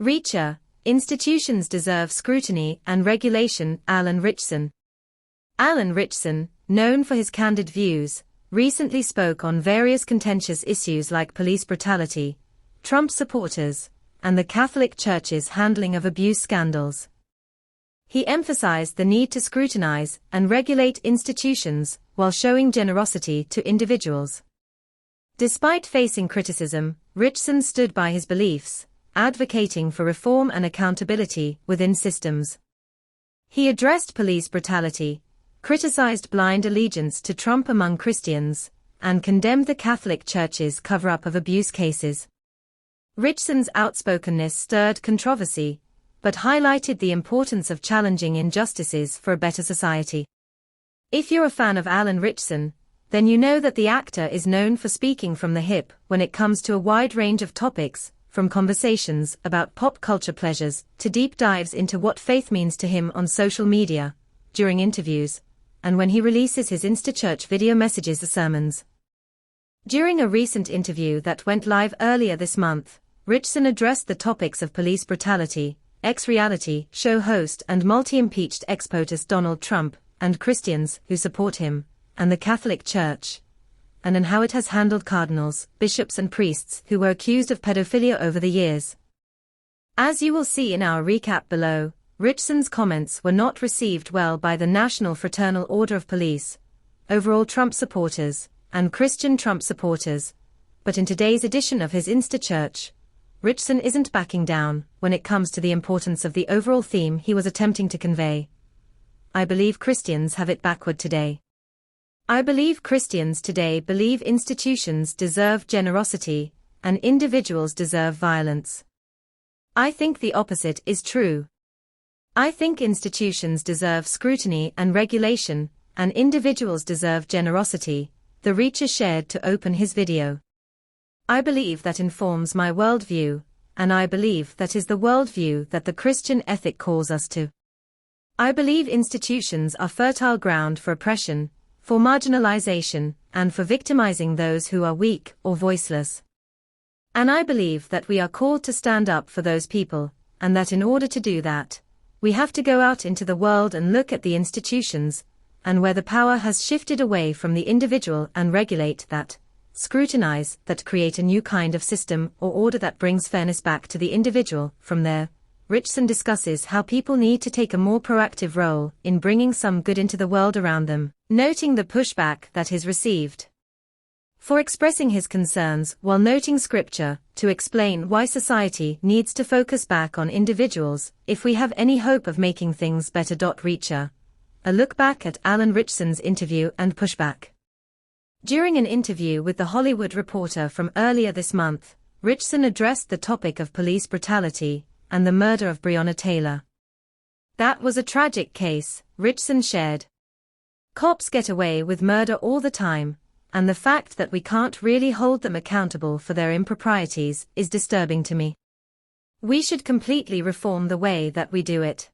Reacher, Institutions Deserve Scrutiny and Regulation. Alan Ritchson. Alan Ritchson, known for his candid views, recently spoke on various contentious issues like police brutality, Trump supporters, and the Catholic Church's handling of abuse scandals. He emphasized the need to scrutinize and regulate institutions while showing generosity to individuals. Despite facing criticism, Ritchson stood by his beliefs, advocating for reform and accountability within systems. He addressed police brutality, criticized blind allegiance to Trump among Christians, and condemned the Catholic Church's cover-up of abuse cases. Ritchson's outspokenness stirred controversy, but highlighted the importance of challenging injustices for a better society. If you're a fan of Alan Ritchson, then you know that the actor is known for speaking from the hip when it comes to a wide range of topics, from conversations about pop culture pleasures to deep dives into what faith means to him on social media, during interviews, and when he releases his Insta-church video messages or sermons. During a recent interview that went live earlier this month, Ritchson addressed the topics of police brutality, ex-reality show host and multi-impeached ex-POTUS Donald Trump, and Christians who support him, and the Catholic Church, and how it has handled cardinals, bishops and priests who were accused of pedophilia over the years. As you will see in our recap below, Ritchson's comments were not received well by the National Fraternal Order of Police, overall Trump supporters, and Christian Trump supporters, but in today's edition of his Insta-church, Ritchson isn't backing down when it comes to the importance of the overall theme he was attempting to convey. I believe Christians have it backward today. I believe Christians today believe institutions deserve generosity, and individuals deserve violence. I think the opposite is true. I think institutions deserve scrutiny and regulation, and individuals deserve generosity, the Reacher shared to open his video. I believe that informs my worldview, and I believe that is the worldview that the Christian ethic calls us to. I believe institutions are fertile ground for oppression, for marginalization, and for victimizing those who are weak or voiceless. And I believe that we are called to stand up for those people, and that in order to do that, we have to go out into the world and look at the institutions, and where the power has shifted away from the individual and regulate that, scrutinize that, create a new kind of system or order that brings fairness back to the individual. From there, Ritchson discusses how people need to take a more proactive role in bringing some good into the world around them, noting the pushback that is received for expressing his concerns while noting scripture to explain why society needs to focus back on individuals if we have any hope of making things better. Reacher. A look back at Alan Ritchson's interview and pushback. During an interview with The Hollywood Reporter from earlier this month, Ritchson addressed the topic of police brutality and the murder of Breonna Taylor. That was a tragic case, Ritchson shared. Cops get away with murder all the time, and the fact that we can't really hold them accountable for their improprieties is disturbing to me. We should completely reform the way that we do it.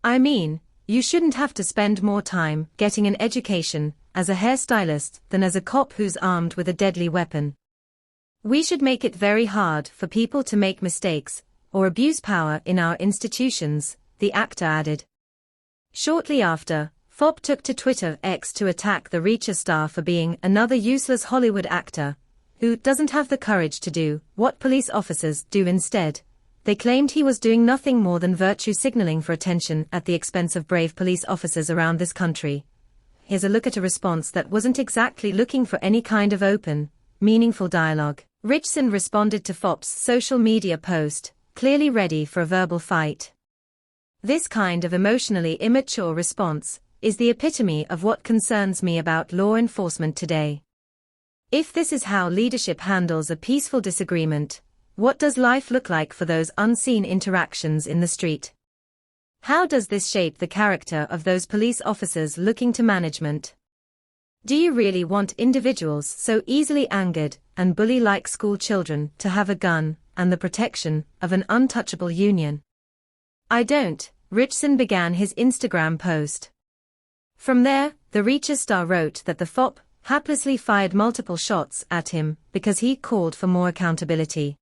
I mean, you shouldn't have to spend more time getting an education as a hairstylist than as a cop who's armed with a deadly weapon. We should make it very hard for people to make mistakes or abuse power in our institutions, the actor added. Shortly after, Fopp took to Twitter X to attack the Reacher star for being another useless Hollywood actor who doesn't have the courage to do what police officers do instead. They claimed he was doing nothing more than virtue signaling for attention at the expense of brave police officers around this country. Here's a look at a response that wasn't exactly looking for any kind of open, meaningful dialogue. Ritchson responded to Fopp's social media post, clearly ready for a verbal fight. This kind of emotionally immature response is the epitome of what concerns me about law enforcement today. If this is how leadership handles a peaceful disagreement, what does life look like for those unseen interactions in the street? How does this shape the character of those police officers looking to management? Do you really want individuals so easily angered and bully like school children to have a gun and the protection of an untouchable union? I don't, Ritchson began his Instagram post. From there, the Reacher star wrote that the Fopp haplessly fired multiple shots at him because he called for more accountability.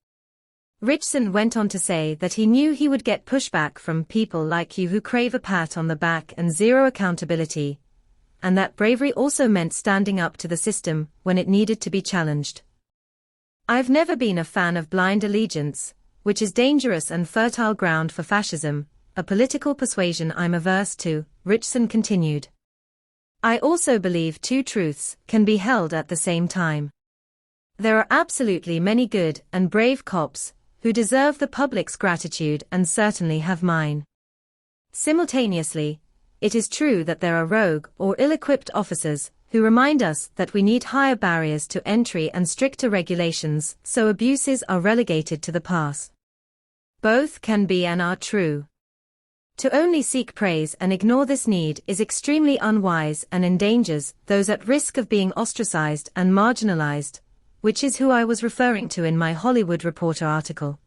Richson went on to say that he knew he would get pushback from people like you who crave a pat on the back and zero accountability, and that bravery also meant standing up to the system when it needed to be challenged. "I've never been a fan of blind allegiance, which is dangerous and fertile ground for fascism, a political persuasion I'm averse to," Richson continued. "I also believe two truths can be held at the same time. There are absolutely many good and brave cops who deserve the public's gratitude and certainly have mine. Simultaneously, it is true that there are rogue or ill-equipped officers who remind us that we need higher barriers to entry and stricter regulations so abuses are relegated to the past. Both can be and are true. To only seek praise and ignore this need is extremely unwise and endangers those at risk of being ostracized and marginalized, which is who I was referring to in my Hollywood Reporter article.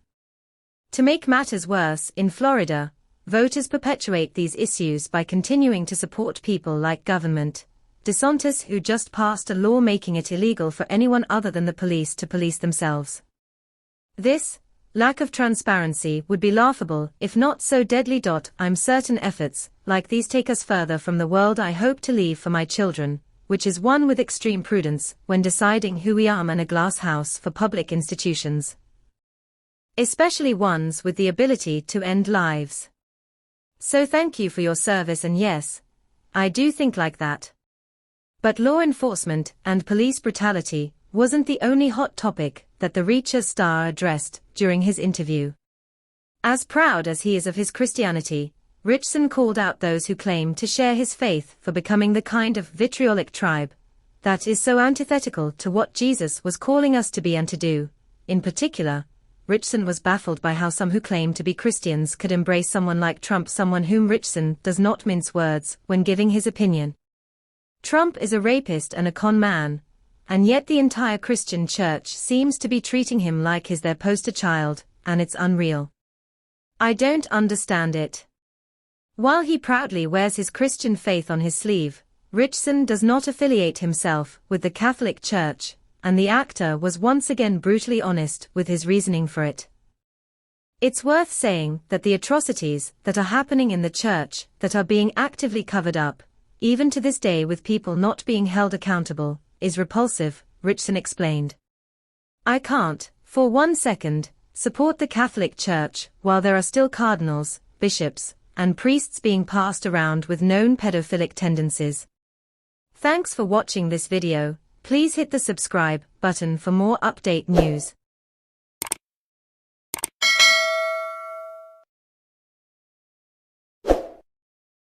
To make matters worse, in Florida, voters perpetuate these issues by continuing to support people like Governor DeSantis, who just passed a law making it illegal for anyone other than the police to police themselves. This lack of transparency would be laughable if not so deadly. I'm certain efforts like these take us further from the world I hope to leave for my children, which is one with extreme prudence when deciding who we are, and a glass house for public institutions, especially ones with the ability to end lives. So thank you for your service, and yes, I do think like that. But law enforcement and police brutality wasn't the only hot topic that the Reacher star addressed during his interview. As proud as he is of his Christianity, Richson called out those who claim to share his faith for becoming the kind of vitriolic tribe that is so antithetical to what Jesus was calling us to be and to do. In particular, Richson was baffled by how some who claim to be Christians could embrace someone like Trump, someone whom Richson does not mince words when giving his opinion. Trump is a rapist and a con man, and yet the entire Christian church seems to be treating him like he's their poster child, and it's unreal. I don't understand it. While he proudly wears his Christian faith on his sleeve, Richson does not affiliate himself with the Catholic Church, and the actor was once again brutally honest with his reasoning for it. It's worth saying that the atrocities that are happening in the church that are being actively covered up, even to this day with people not being held accountable, is repulsive, Richson explained. I can't, for 1 second, support the Catholic Church while there are still cardinals, bishops, and priests being passed around with known pedophilic tendencies. Thanks for watching this video. Please hit the subscribe button for more update news.